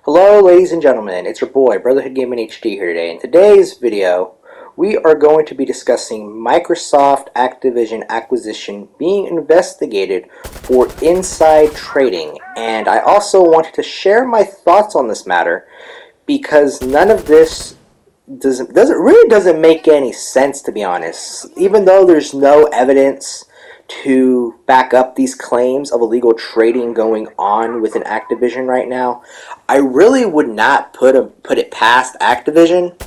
Hello ladies and gentlemen, it's your boy BrotherhoodHD HD here today. In today's video, we are going to be discussing Microsoft Activision acquisition being investigated for inside trading. And I also wanted to share my thoughts on this matter because none of this doesn't make any sense, to be honest. Even though there's no evidence to back up these claims of illegal trading going on within Activision right now, I really would not put it past Activision,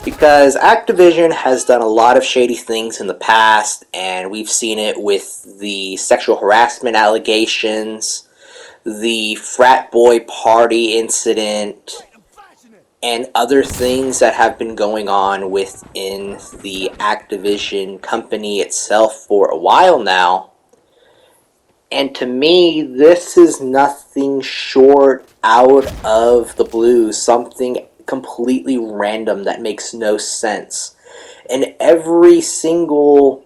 because Activision has done a lot of shady things in the past, and we've seen it with the sexual harassment allegations, the frat boy party incident, and other things that have been going on within the Activision company itself for a while now. And to me, this is nothing short out of the blue, something completely random that makes no sense. And every single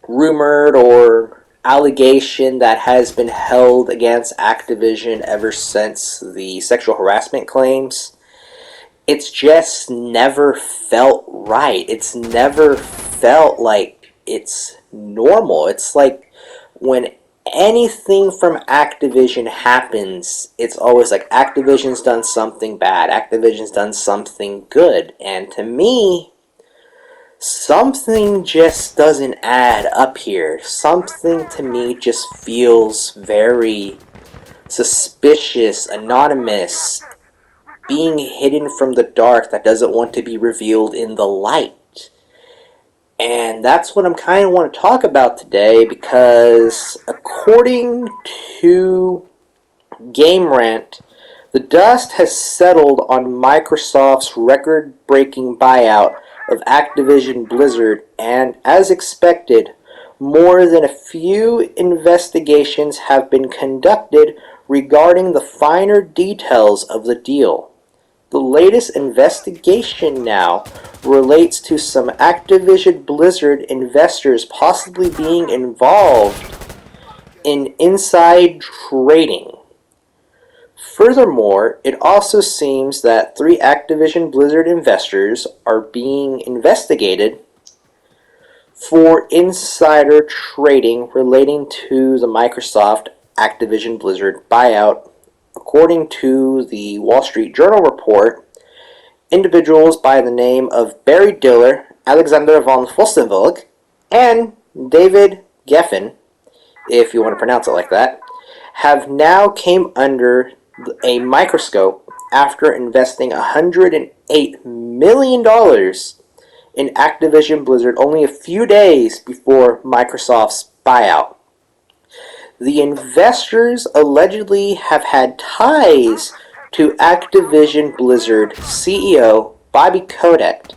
rumored or allegation that has been held against Activision ever since the sexual harassment claims, it's just never felt right. It's never felt like it's normal. It's like when anything from Activision happens, it's always like Activision's done something bad, Activision's done something good. And to me, something just doesn't add up here. Something to me just feels very suspicious, anonymous, being hidden from the dark that doesn't want to be revealed in the light. And that's what I'm kind of want to talk about today, because according to Game Rant, the dust has settled on Microsoft's record-breaking buyout of Activision Blizzard, and as expected, more than a few investigations have been conducted regarding the finer details of the deal. The latest investigation now relates to some Activision Blizzard investors possibly being involved in inside trading. Furthermore, it also seems that 3 Activision Blizzard investors are being investigated for insider trading relating to the Microsoft Activision Blizzard buyout. According to the Wall Street Journal report, individuals by the name of Barry Diller, Alexander von Fossenberg, and David Geffen, if you want to pronounce it like that, have now came under a microscope after investing $108 million in Activision Blizzard only a few days before Microsoft's buyout. The investors allegedly have had ties to Activision Blizzard CEO Bobby Kotick,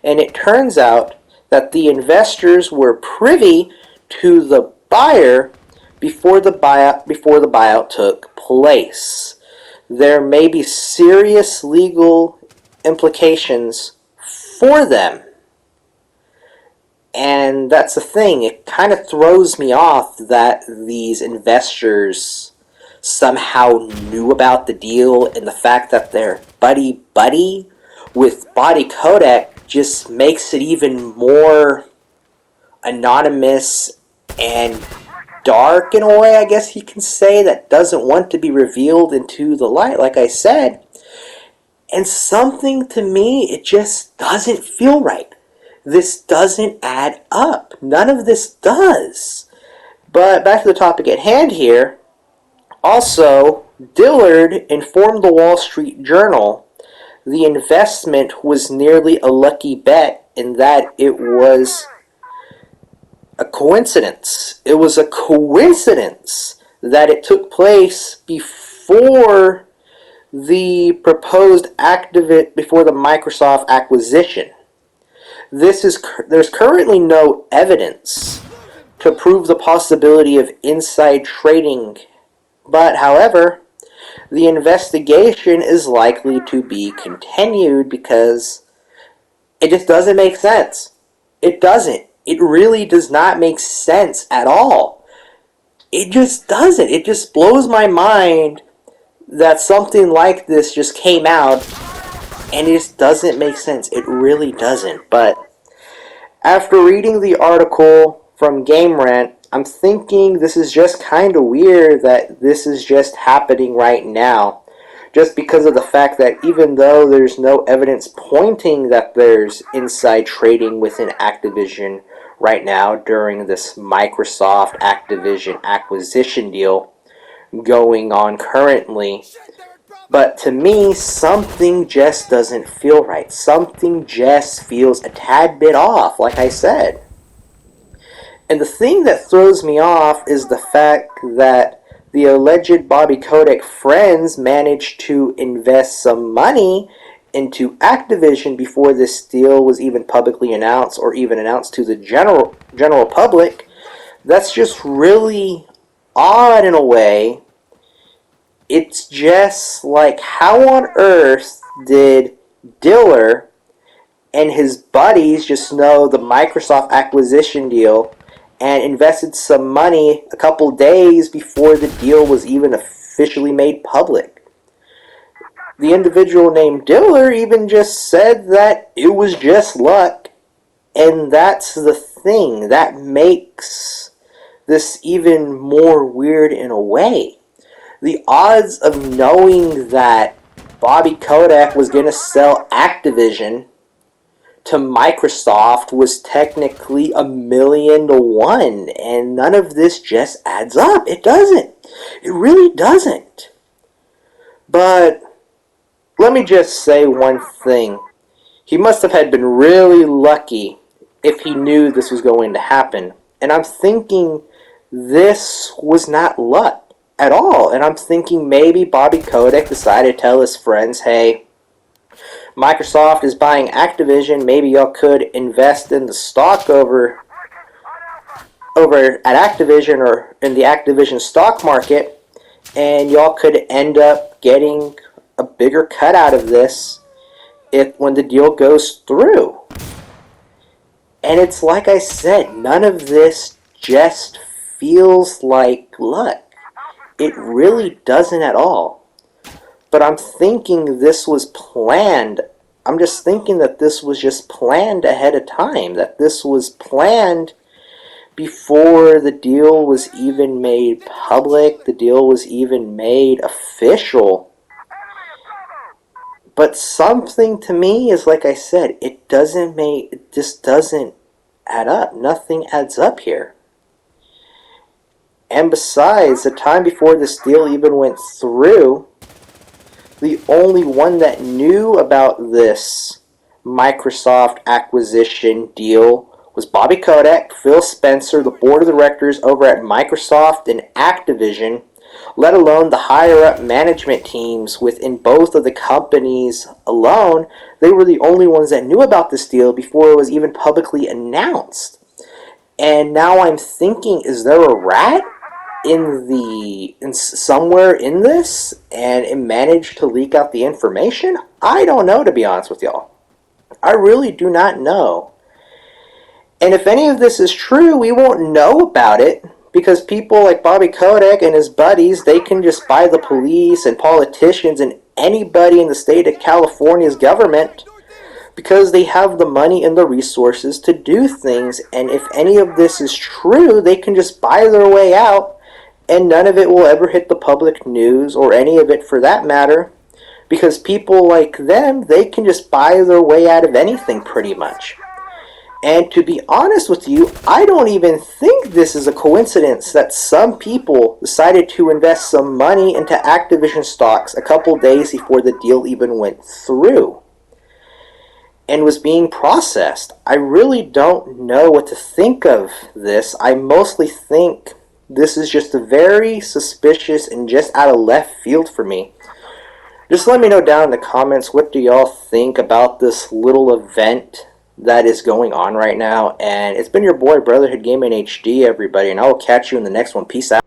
and it turns out that the investors were privy to the buyer before the buyout took place. There may be serious legal implications for them. And that's the thing, it kind of throws me off that these investors somehow knew about the deal, and the fact that they're buddy-buddy with Bobby Kotick just makes it even more anonymous and dark in a way, I guess you can say, that doesn't want to be revealed into the light, like I said. And something to me, it just doesn't feel right. This doesn't add up. None of this does. But back to the topic at hand here. Also, Dillard informed the Wall Street Journal the investment was nearly a lucky bet, in that it was a coincidence. It was a coincidence that it took place before the before the Microsoft acquisition. There's currently no evidence to prove the possibility of inside trading, but however, the investigation is likely to be continued because it just doesn't make sense. It doesn't. It really does not make sense at all. It just doesn't. It just blows my mind that something like this just came out, and it just doesn't make sense. It really doesn't. But after reading the article from Game Rant, I'm thinking this is just kind of weird that this is just happening right now. Just because of the fact that even though there's no evidence pointing that there's inside trading within Activision right now during this Microsoft Activision acquisition deal going on currently, but to me, something just doesn't feel right. Something just feels a tad bit off, like I said. And the thing that throws me off is the fact that the alleged Bobby Kotick friends managed to invest some money into Activision before this deal was even publicly announced or even announced to the general public. That's just really odd in a way. It's just like, how on earth did Diller and his buddies just know the Microsoft acquisition deal and invested some money a couple days before the deal was even officially made public? The individual named Diller even just said that it was just luck, and that's the thing that makes this even more weird in a way. The odds of knowing that Bobby Kotick was going to sell Activision to Microsoft was technically 1,000,000 to 1, and none of this just adds up. It doesn't. It really doesn't. But let me just say one thing. He must have had been really lucky if he knew this was going to happen. And I'm thinking this was not luck at all. And I'm thinking maybe Bobby Kotick decided to tell his friends, hey, Microsoft is buying Activision, maybe y'all could invest in the stock over at Activision or in the Activision stock market, and y'all could end up getting a bigger cut out of this when the deal goes through. And it's like I said, none of this just feels like luck. It really doesn't at all. But I'm thinking this was planned. I'm just thinking that this was just planned ahead of time. That this was planned before the deal was even made public. The deal was even made official. But something to me is, like I said, it just doesn't add up. Nothing adds up here. And besides, the time before this deal even went through, the only one that knew about this Microsoft acquisition deal was Bobby Kotick, Phil Spencer, the board of directors over at Microsoft and Activision, let alone the higher-up management teams within both of the companies alone. They were the only ones that knew about this deal before it was even publicly announced. And now I'm thinking, is there a rat in somewhere in this, and it managed to leak out the information? I don't know, to be honest with y'all. I really do not know. And if any of this is true, we won't know about it, because people like Bobby Kotick and his buddies, they can just buy the police and politicians and anybody in the state of California's government, because they have the money and the resources to do things. And if any of this is true, they can just buy their way out, and none of it will ever hit the public news, or any of it for that matter, because people like them, they can just buy their way out of anything pretty much. And to be honest with you, I don't even think this is a coincidence that some people decided to invest some money into Activision stocks a couple days before the deal even went through and was being processed. I really don't know what to think of this. I mostly think this is just a very suspicious and just out of left field for me. Just let me know down in the comments, what do y'all think about this little event that is going on right now? And it's been your boy, Brotherhood Gaming HD, everybody, and I will catch you in the next one. Peace out.